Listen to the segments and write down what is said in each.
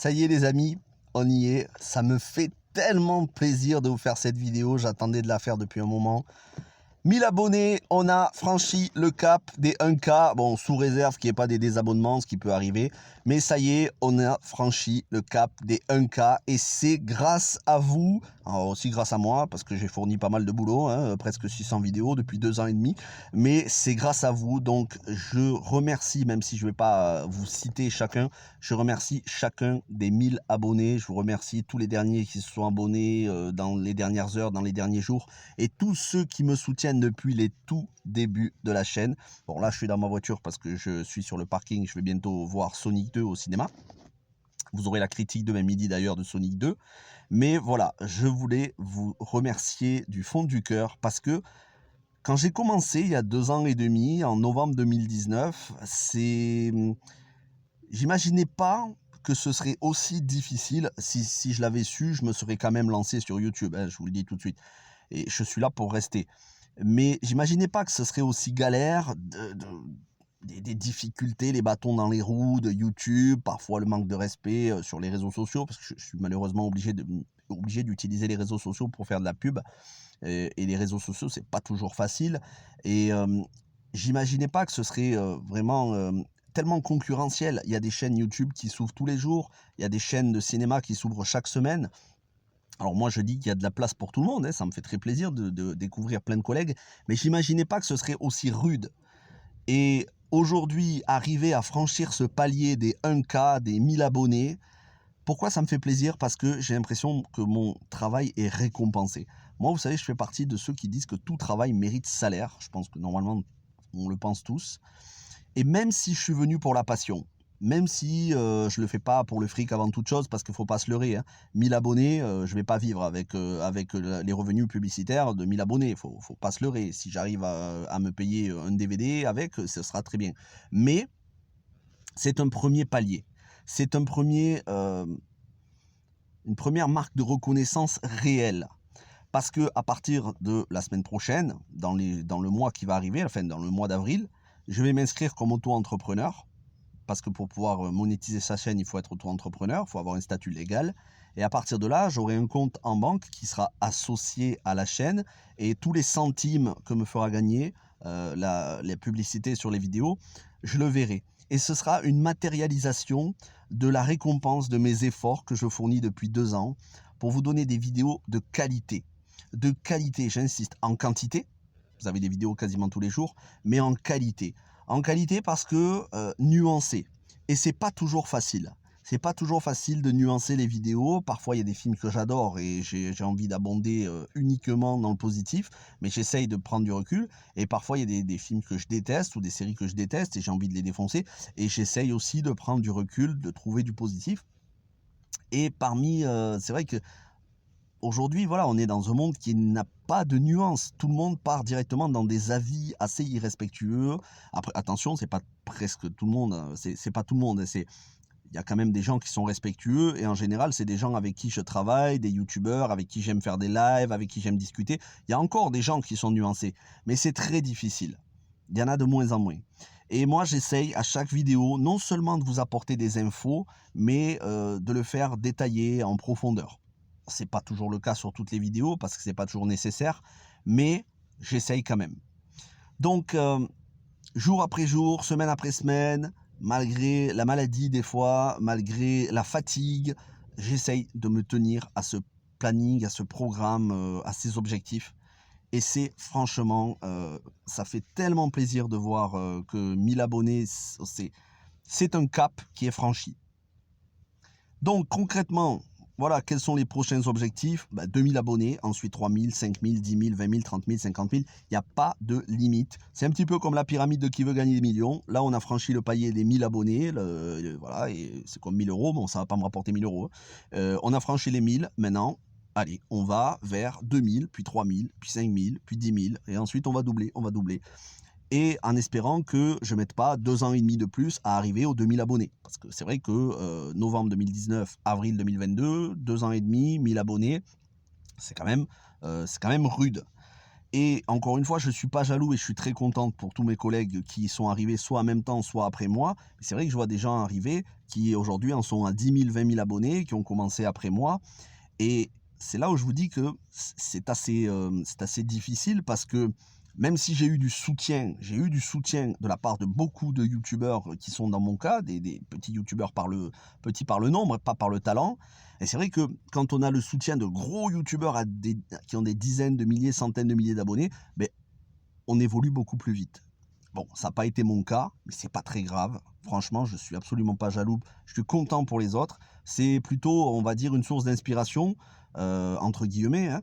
Ça y est les amis, on y est. Ça me fait tellement plaisir de vous faire cette vidéo. J'attendais de la faire depuis un moment. 1000 abonnés, on a franchi le cap des 1K. Bon, sous réserve qu'il n'y ait pas des désabonnements, ce qui peut arriver. Mais ça y est, on a franchi le cap des 1K. Et c'est grâce à vous, alors aussi grâce à moi, parce que j'ai fourni pas mal de boulot, hein, presque 600 vidéos depuis 2 ans et demi. Mais c'est grâce à vous. Donc, je remercie, même si je ne vais pas vous citer chacun, je remercie chacun des 1000 abonnés. Je vous remercie tous les derniers qui se sont abonnés dans les dernières heures, dans les derniers jours. Et tous ceux qui me soutiennent depuis les tout débuts de la chaîne. Bon, là, je suis dans ma voiture parce que je suis sur le parking. Je vais bientôt voir Sonic 2 au cinéma. Vous aurez la critique demain midi d'ailleurs de Sonic 2. Mais voilà, je voulais vous remercier du fond du cœur parce que quand j'ai commencé il y a 2 ans et demi, en novembre 2019, j'imaginais pas que ce serait aussi difficile. Si je l'avais su, je me serais quand même lancé sur YouTube, hein, je vous le dis tout de suite. Et je suis là pour rester. Mais j'imaginais pas que ce serait aussi galère, des difficultés, les bâtons dans les roues de YouTube, parfois le manque de respect sur les réseaux sociaux, parce que je suis malheureusement obligé d'utiliser les réseaux sociaux pour faire de la pub. Et les réseaux sociaux, c'est pas toujours facile. Et j'imaginais pas que ce serait vraiment tellement concurrentiel. Il y a des chaînes YouTube qui s'ouvrent tous les jours, il y a des chaînes de cinéma qui s'ouvrent chaque semaine. Alors moi je dis qu'il y a de la place pour tout le monde, hein, ça me fait très plaisir de découvrir plein de collègues, mais j'imaginais pas que ce serait aussi rude. Et aujourd'hui, arriver à franchir ce palier des 1K, des 1000 abonnés, pourquoi ça me fait plaisir? Parce que j'ai l'impression que mon travail est récompensé. Moi, vous savez, je fais partie de ceux qui disent que tout travail mérite salaire. Je pense que normalement, on le pense tous. Et même si je suis venu pour la passion, même si je ne le fais pas pour le fric avant toute chose, parce qu'il ne faut pas se leurrer, hein. 1000 abonnés, je ne vais pas vivre avec les revenus publicitaires de 1000 abonnés. Il ne faut pas se leurrer. Si j'arrive à me payer un DVD avec, ce sera très bien. Mais c'est un premier palier. C'est une première marque de reconnaissance réelle. Parce que à partir de la semaine prochaine, dans le mois qui va arriver, enfin dans le mois d'avril, je vais m'inscrire comme auto-entrepreneur. Parce que pour pouvoir monétiser sa chaîne, il faut être auto-entrepreneur, il faut avoir un statut légal. Et à partir de là, j'aurai un compte en banque qui sera associé à la chaîne. Et tous les centimes que me fera gagner les publicités sur les vidéos, je le verrai. Et ce sera une matérialisation de la récompense de mes efforts que je fournis depuis 2 ans pour vous donner des vidéos de qualité. De qualité, j'insiste, en quantité. Vous avez des vidéos quasiment tous les jours, mais en qualité. En qualité parce que nuancé. Et c'est pas toujours facile. C'est pas toujours facile de nuancer les vidéos. Parfois, il y a des films que j'adore et j'ai envie d'abonder uniquement dans le positif, mais j'essaye de prendre du recul. Et parfois, il y a des films que je déteste ou des séries que je déteste et j'ai envie de les défoncer. Et j'essaye aussi de prendre du recul, de trouver du positif. Et parmi, c'est vrai que aujourd'hui, voilà, on est dans un monde qui n'a pas de nuances. Tout le monde part directement dans des avis assez irrespectueux. Après, attention, c'est pas presque tout le monde, hein. C'est pas tout le monde. Il y a quand même des gens qui sont respectueux et en général, c'est des gens avec qui je travaille, des youtubeurs, avec qui j'aime faire des lives, avec qui j'aime discuter. Il y a encore des gens qui sont nuancés, mais c'est très difficile. Il y en a de moins en moins. Et moi, j'essaye à chaque vidéo non seulement de vous apporter des infos, mais de le faire détailler en profondeur. C'est pas toujours le cas sur toutes les vidéos parce que c'est pas toujours nécessaire, mais j'essaye quand même. Donc, jour après jour, semaine après semaine, malgré la maladie des fois, malgré la fatigue, j'essaye de me tenir à ce planning, à ce programme, à ces objectifs. Et c'est franchement, ça fait tellement plaisir de voir que 1000 abonnés, c'est un cap qui est franchi. Donc concrètement, voilà, quels sont les prochains objectifs? 2000 abonnés, ensuite 3000, 5000, 10 000, 20 000, 30 000, 50 000. Il n'y a pas de limite. C'est un petit peu comme la pyramide de qui veut gagner des millions. Là, on a franchi le palier des 1000 abonnés. Voilà, et c'est comme 1000 euros. Bon, ça ne va pas me rapporter 1000 euros. On a franchi les 1000. Maintenant, allez, on va vers 2000, puis 3000, puis 5000, puis 10 000. Et ensuite, on va doubler, on va doubler. Et en espérant que je ne mette pas 2 ans et demi de plus à arriver aux 2000 abonnés. Parce que c'est vrai que novembre 2019, avril 2022, 2 ans et demi, 1000 abonnés, c'est quand même rude. Et encore une fois, je ne suis pas jaloux et je suis très contente pour tous mes collègues qui sont arrivés soit en même temps, soit après moi. C'est vrai que je vois des gens arriver qui aujourd'hui en sont à 10 000, 20 000 abonnés, qui ont commencé après moi. Et c'est là où je vous dis que c'est assez difficile parce que même si j'ai eu du soutien de la part de beaucoup de youtubeurs qui sont dans mon cas, des petits youtubeurs petits par le nombre, pas par le talent. Et c'est vrai que quand on a le soutien de gros youtubeurs qui ont des dizaines de milliers, centaines de milliers d'abonnés, ben, on évolue beaucoup plus vite. Bon, ça n'a pas été mon cas, mais c'est pas très grave. Franchement, je suis absolument pas jaloux. Je suis content pour les autres. C'est plutôt, on va dire, une source d'inspiration, entre guillemets, hein,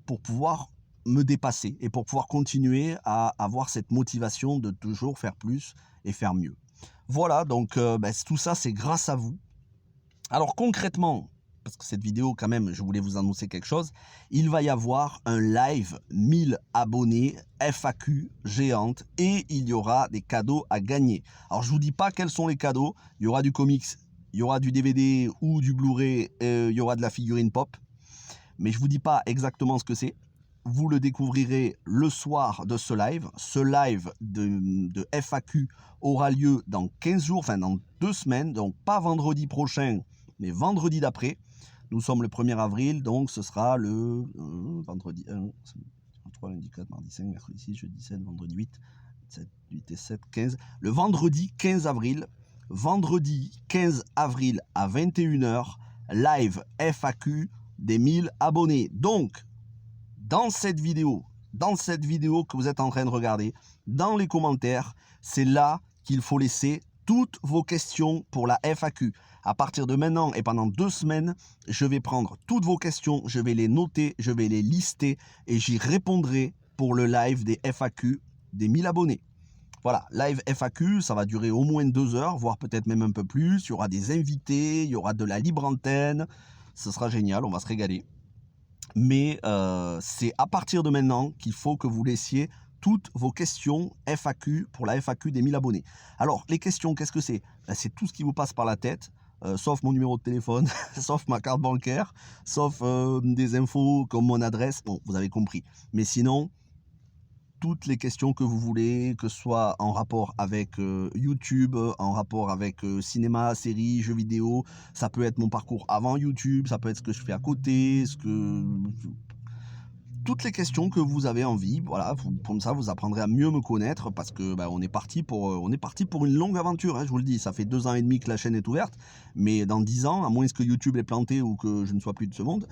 pour pouvoir me dépasser et pour pouvoir continuer à avoir cette motivation de toujours faire plus et faire mieux. Voilà, donc tout ça, c'est grâce à vous. Alors concrètement, parce que cette vidéo quand même, je voulais vous annoncer quelque chose, il va y avoir un live 1000 abonnés FAQ géante et il y aura des cadeaux à gagner. Alors je vous dis pas quels sont les cadeaux, il y aura du comics, il y aura du DVD ou du Blu-ray, il y aura de la figurine pop, mais je vous dis pas exactement ce que c'est. Vous le découvrirez le soir de ce live. Ce live de FAQ aura lieu dans 15 jours, enfin dans 2 semaines, donc pas vendredi prochain, mais vendredi d'après. Nous sommes le 1er avril, donc ce sera le vendredi 1, 3, lundi 4, mardi 5, mercredi 6, jeudi 7, vendredi 8, 7, 8 et 7, 15. Le vendredi 15 avril, à 21h, live FAQ des 1000 abonnés. Donc, dans cette vidéo que vous êtes en train de regarder, dans les commentaires, c'est là qu'il faut laisser toutes vos questions pour la FAQ. À partir de maintenant et pendant 2 semaines, je vais prendre toutes vos questions, je vais les noter, je vais les lister et j'y répondrai pour le live des FAQ des 1000 abonnés. Voilà, live FAQ, ça va durer au moins 2 heures, voire peut-être même un peu plus. Il y aura des invités, il y aura de la libre antenne. Ce sera génial, on va se régaler. Mais c'est à partir de maintenant qu'il faut que vous laissiez toutes vos questions FAQ pour la FAQ des 1000 abonnés. Alors, les questions, qu'est-ce que c'est? C'est tout ce qui vous passe par la tête, sauf mon numéro de téléphone, sauf ma carte bancaire, sauf des infos comme mon adresse. Bon, vous avez compris. Mais sinon, toutes les questions que vous voulez, que ce soit en rapport avec YouTube, en rapport avec cinéma, séries, jeux vidéo. Ça peut être mon parcours avant YouTube, ça peut être ce que je fais à côté, toutes les questions que vous avez envie. Voilà, comme ça, vous apprendrez à mieux me connaître parce que on est parti pour une longue aventure. Hein, je vous le dis, ça fait 2 ans et demi que la chaîne est ouverte, mais dans 10 ans, à moins que YouTube ait planté ou que je ne sois plus de ce monde,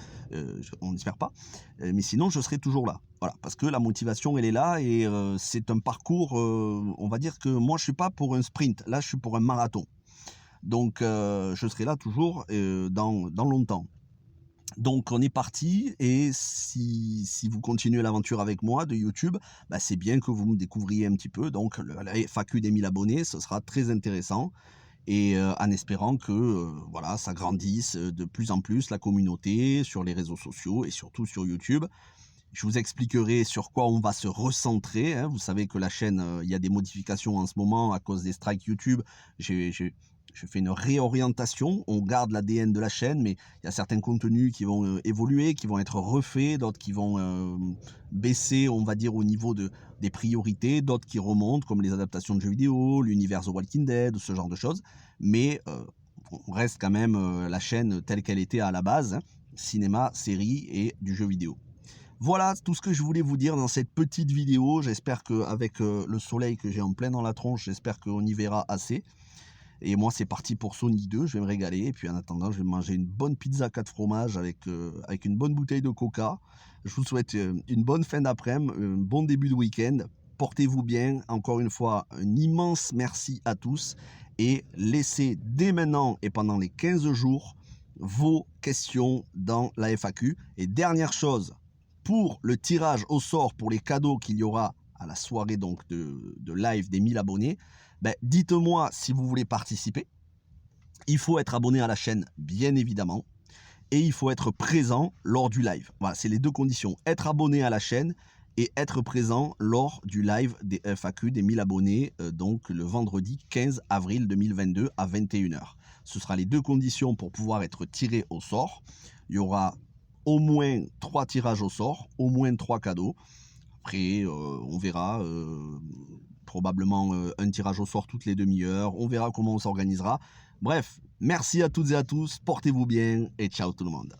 on n'espère pas. Mais sinon, je serai toujours là. Voilà, parce que la motivation, elle est là et c'est un parcours. On va dire que moi, je suis pas pour un sprint. Là, je suis pour un marathon. Donc, je serai là toujours dans longtemps. Donc on est parti et si vous continuez l'aventure avec moi de YouTube, c'est bien que vous me découvriez un petit peu. Donc la FAQ des 1000 abonnés, ce sera très intéressant et en espérant que voilà, ça grandisse de plus en plus la communauté sur les réseaux sociaux et surtout sur YouTube. Je vous expliquerai sur quoi on va se recentrer. Hein. Vous savez que la chaîne, il y a des modifications en ce moment à cause des strikes YouTube. Je fais une réorientation, on garde l'ADN de la chaîne, mais il y a certains contenus qui vont évoluer, qui vont être refaits, d'autres qui vont baisser, on va dire, au niveau des priorités, d'autres qui remontent, comme les adaptations de jeux vidéo, l'univers The Walking Dead, ce genre de choses. Mais on reste quand même la chaîne telle qu'elle était à la base, hein, cinéma, série et du jeu vidéo. Voilà tout ce que je voulais vous dire dans cette petite vidéo. J'espère qu'avec le soleil que j'ai en plein dans la tronche, j'espère qu'on y verra assez. Et moi, c'est parti pour Sonic 2, je vais me régaler. Et puis en attendant, je vais manger une bonne pizza 4 fromages avec une bonne bouteille de coca. Je vous souhaite une bonne fin d'après-midi, un bon début de week-end. Portez-vous bien. Encore une fois, un immense merci à tous. Et laissez dès maintenant et pendant les 15 jours vos questions dans la FAQ. Et dernière chose, pour le tirage au sort pour les cadeaux qu'il y aura à la soirée donc de live des 1000 abonnés, dites-moi si vous voulez participer. Il faut être abonné à la chaîne, bien évidemment, et il faut être présent lors du live. Voilà, c'est les 2 conditions. Être abonné à la chaîne et être présent lors du live des FAQ des 1000 abonnés, donc le vendredi 15 avril 2022 à 21h. Ce sera les 2 conditions pour pouvoir être tiré au sort. Il y aura au moins 3 tirages au sort, au moins 3 cadeaux. Après, on verra. Probablement un tirage au sort toutes les demi-heures. On verra comment on s'organisera. Bref, merci à toutes et à tous. Portez-vous bien et ciao tout le monde.